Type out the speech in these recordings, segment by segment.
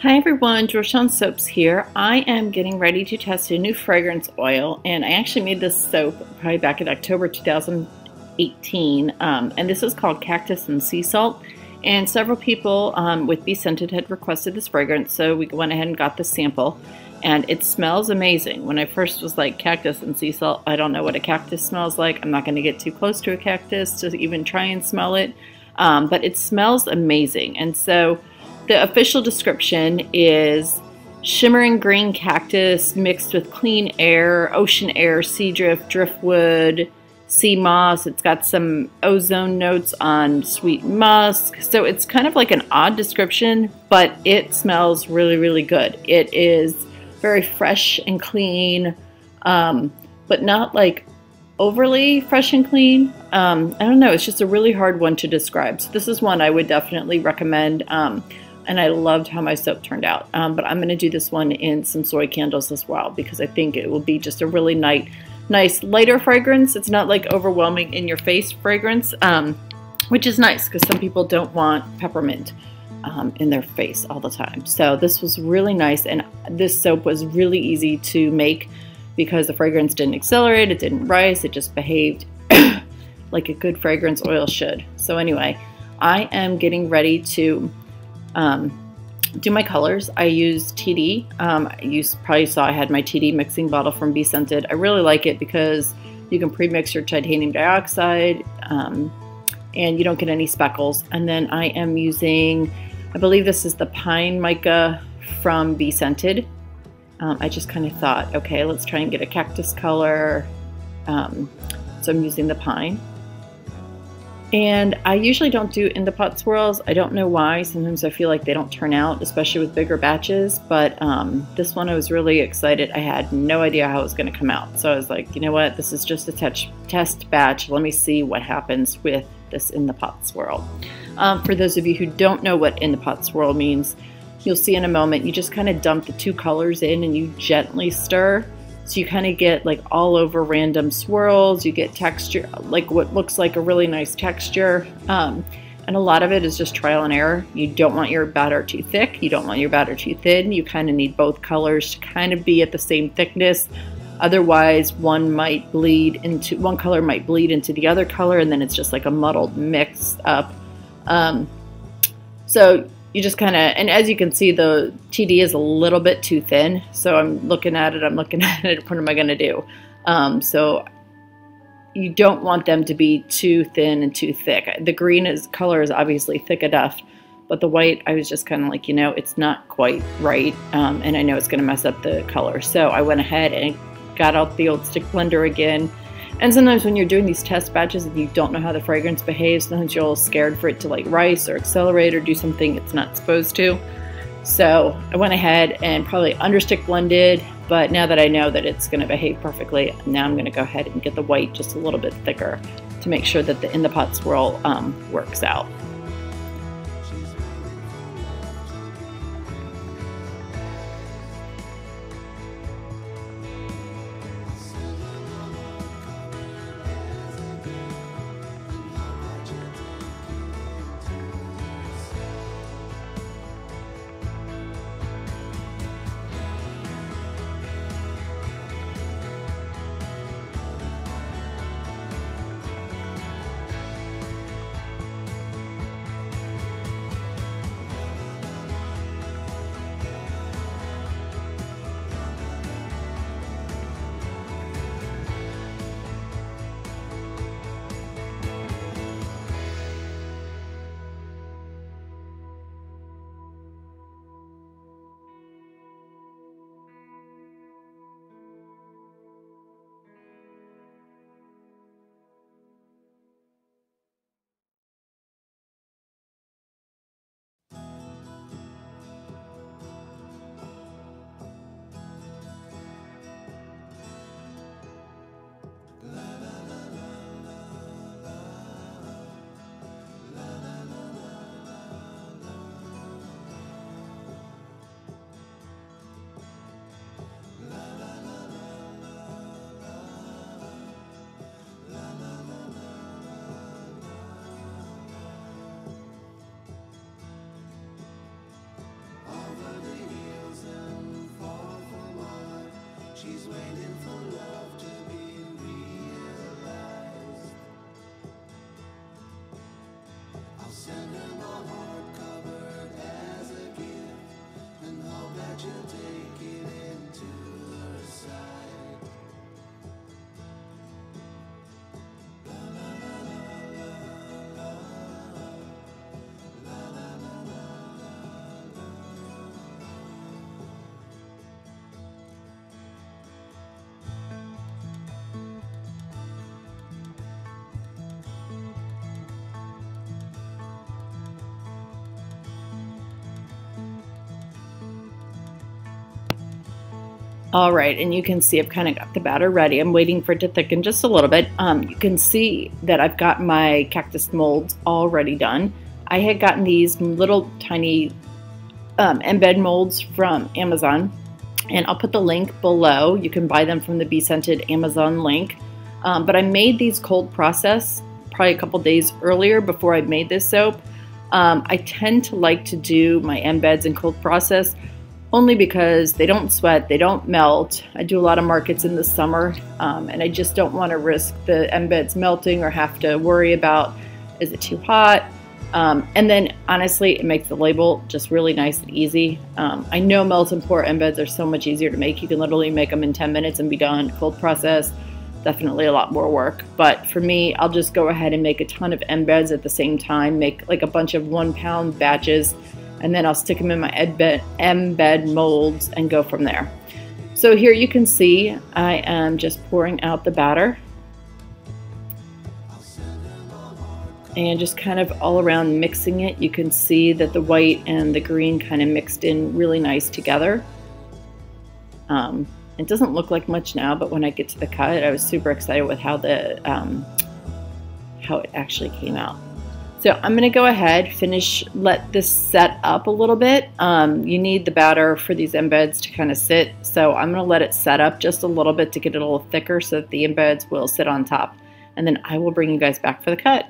Hi everyone, Georgetown Soaps here. I am getting ready to test a new fragrance oil, and I actually made this soap probably back in October 2018, and this is called Cactus and Sea Salt. And several people with BeScented had requested this fragrance, so we went ahead and got the sample, and it smells amazing. When I first was like, cactus and sea salt, I don't know what a cactus smells like. I'm not going to get too close to a cactus to even try and smell it, but it smells amazing. And so the official description is shimmering green cactus mixed with clean air, ocean air, sea drift, driftwood, sea moss. It's got some ozone notes on sweet musk. So it's kind of like an odd description, but it smells really, really good. It is very fresh and clean, but not like overly fresh and clean. I don't know, it's just a really hard one to describe. So this is one I would definitely recommend. And I loved how my soap turned out. But I'm going to do this one in some soy candles as well, because I think it will be just a really nice lighter fragrance. It's not like overwhelming in your face fragrance, which is nice because some people don't want peppermint in their face all the time. So this was really nice, and this soap was really easy to make because the fragrance didn't accelerate, it didn't rise, it just behaved like a good fragrance oil should. So anyway, I am getting ready to do my colors. I use TD. You probably saw I had my TD mixing bottle from BeScented. I really like it because you can pre-mix your titanium dioxide and you don't get any speckles. And then I am using, I believe this is the Pine Mica from BeScented. I just kind of thought, okay, let's try and get a cactus color. So I'm using the pine. And I usually don't do in the pot swirls. I don't know why. Sometimes I feel like they don't turn out, especially with bigger batches. But this one I was really excited. I had no idea how it was going to come out. So I was like, you know what? This is just a test batch. Let me see what happens with this in the pot swirl. For those of you who don't know what in the pot swirl means, you'll see in a moment, you just kind of dump the two colors in and you gently stir. So you kind of get like all over random swirls, you get texture, like what looks like a really nice texture. And a lot of it is just trial and error. You don't want your batter too thick, you don't want your batter too thin. You kind of need both colors to kind of be at the same thickness. Otherwise, one color might bleed into the other color, and then it's just like a muddled mix up. So you just kind of, and as you can see, the TD is a little bit too thin. So I'm looking at it, what am I going to do? So you don't want them to be too thin and too thick. The green color is obviously thick enough, but the white, I was just kind of like, you know, it's not quite right. And I know it's going to mess up the color. So I went ahead and got out the old stick blender again. And sometimes when you're doing these test batches and you don't know how the fragrance behaves, sometimes you're scared for it to like rise or accelerate or do something it's not supposed to. So I went ahead and probably understick blended, but now that I know that it's going to behave perfectly, now I'm going to go ahead and get the white just a little bit thicker to make sure that the in the pot swirl works out. All right, and you can see I've kind of got the batter ready. I'm waiting for it to thicken just a little bit. You can see that I've got my cactus molds already done. I had gotten these little tiny embed molds from Amazon, and I'll put the link below. You can buy them from the BeScented Amazon link. But I made these cold process probably a couple days earlier before I made this soap. I tend to like to do my embeds in cold process only because they don't sweat, they don't melt. I do a lot of markets in the summer, and I just don't want to risk the embeds melting or have to worry about, is it too hot? And then honestly, it makes the label just really nice and easy. I know melt and pour embeds are so much easier to make. You can literally make them in 10 minutes and be done. Cold process, definitely a lot more work. But for me, I'll just go ahead and make a ton of embeds at the same time, make like a bunch of 1 pound batches, and then I'll stick them in my embed molds and go from there. So here you can see I am just pouring out the batter and just kind of all around mixing it. You can see that the white and the green kind of mixed in really nice together. It doesn't look like much now, but when I get to the cut, I was super excited with how how it actually came out. So I'm gonna go ahead, let this set up a little bit. You need the batter for these embeds to kind of sit. So I'm gonna let it set up just a little bit to get it a little thicker so that the embeds will sit on top. And then I will bring you guys back for the cut.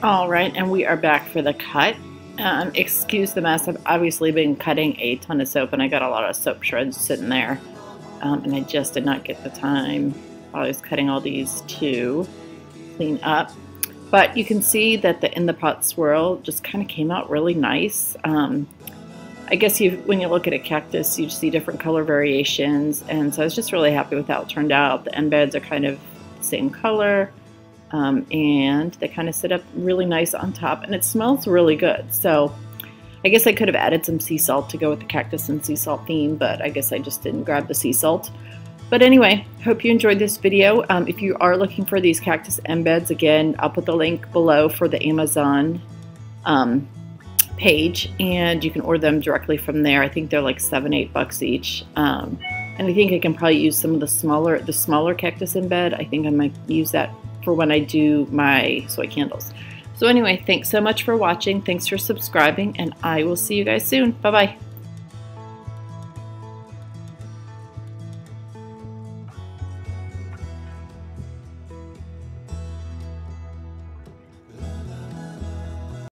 All right, and we are back for the cut. Excuse the mess. I've obviously been cutting a ton of soap, and I got a lot of soap shreds sitting there. And I just did not get the time while I was cutting all these to clean up. But you can see that the in the pot swirl just kind of came out really nice. I guess when you look at a cactus, you see different color variations, and so I was just really happy with how it turned out. The embeds are kind of the same color. and they kind of sit up really nice on top, and it smells really good. So I guess I could have added some sea salt to go with the cactus and sea salt theme, but I guess I just didn't grab the sea salt. But anyway, hope you enjoyed this video. If you are looking for these cactus embeds, again, I'll put the link below for the Amazon page, and you can order them directly from there. I think they're like $7-8 each. And I think I can probably use some of the smaller cactus embed. I think I might use that for when I do my soy candles. So anyway, thanks so much for watching. Thanks for subscribing, and I will see you guys soon. Bye-bye.